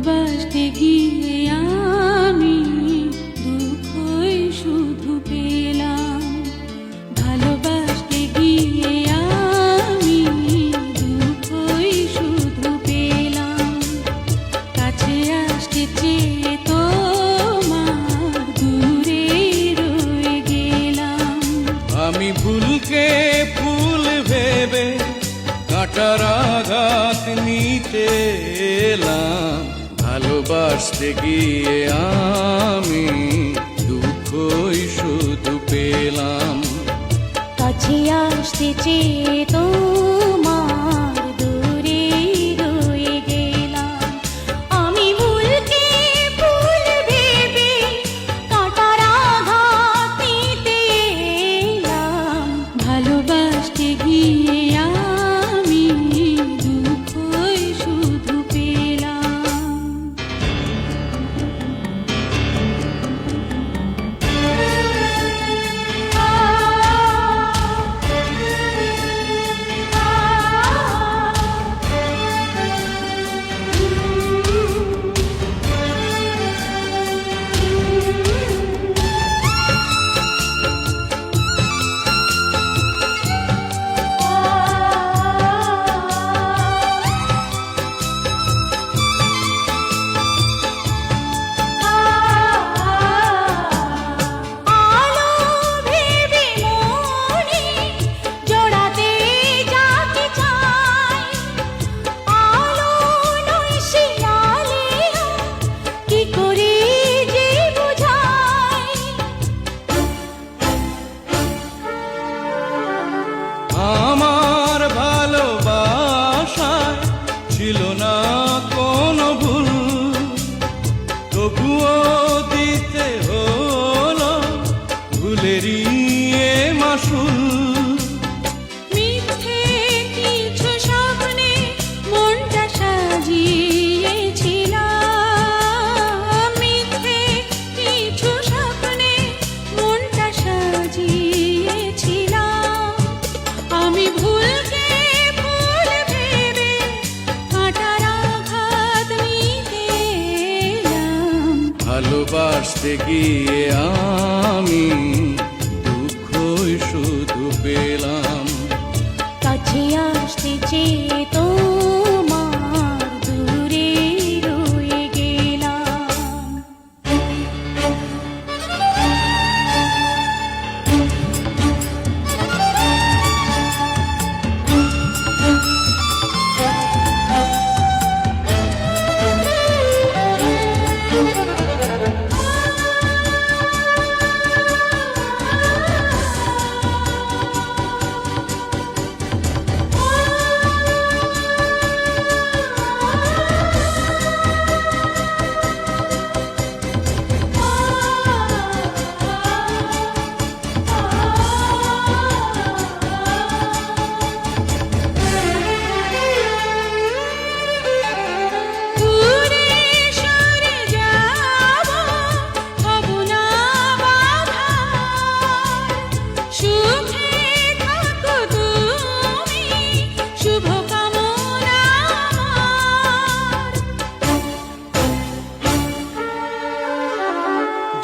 ভালোবাসতে গিয়ে আমি দুঃখই শুধু পেলাম। ভালোবাসতে গিয়ে আমি দুঃখই শুধু পেলাম। কাছে আসতে চেয়ে তোমার দূরে রয়ে গেলাম। আমি ভুলকে ফুল ভেবে কাঁটার আঘাত নিতে এলাম। ভালোবাসতে গিয়ে আমি দুঃখই শুধু পেলাম। কাছে আসতে চেয়ে তোমার দূরে রয়ে গেলাম। আমি ভুলকে ফুল ভেবে কাঁটার আঘাত নিতে এলাম। ভালোবাসতে গিয়ে আমি দুঃখই শুধু পেলাম। আমার ভালোবাসায় ছিল না কোনো ভুল, তবুও দিতে হলো ভুলেরই এ মাসুল। মিথ্যে কিছু স্বপ্নে মনটা সাজিয়েছিলাম। মিথ্যে কিছু স্বপ্নে মনটা সাজিয়েছিলাম। আমি ভুলকে ফুল ভেবে কাঁটার আঘাত নিতে এলাম। ভালোবাসতে গিয়ে আমি দুঃখই শুধু পেলাম। কাছে আসতে চেয়ে তোমার দূরে রয়ে গেলাম।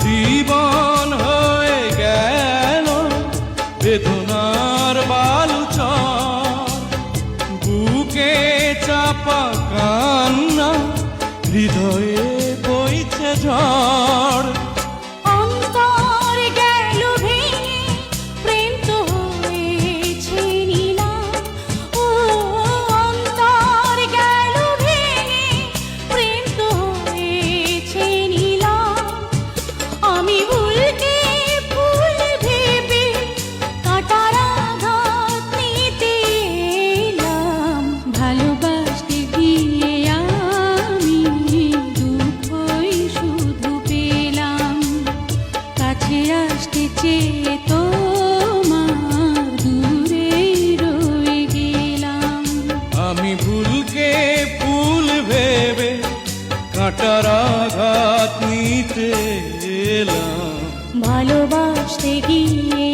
জীবন হয়ে গেল বেদনার বালুচর, বুকে চাপা কান্না, হৃদয়ে বইছে ঝড়। অন্তর গেল ভেঙে, প্রেম তো হয়েছে নিলাম। ও অন্তর গেল ভেঙে, প্রেম তো হয়েছে নিলাম। আমি ভুলকে ফুল ভেবে কাঁটার আঘাত নিতে এলাম। ভালোবাসতে গিয়ে আমি দুঃখই শুধু পেলাম। কাছে আসতে চেয়ে তোমার দূরে রয়ে গেলাম। আমি ভুলকে ফুল ভেবে কাঁটার আঘাত নিতে এলাম। ভালোবাসতে গিয়ে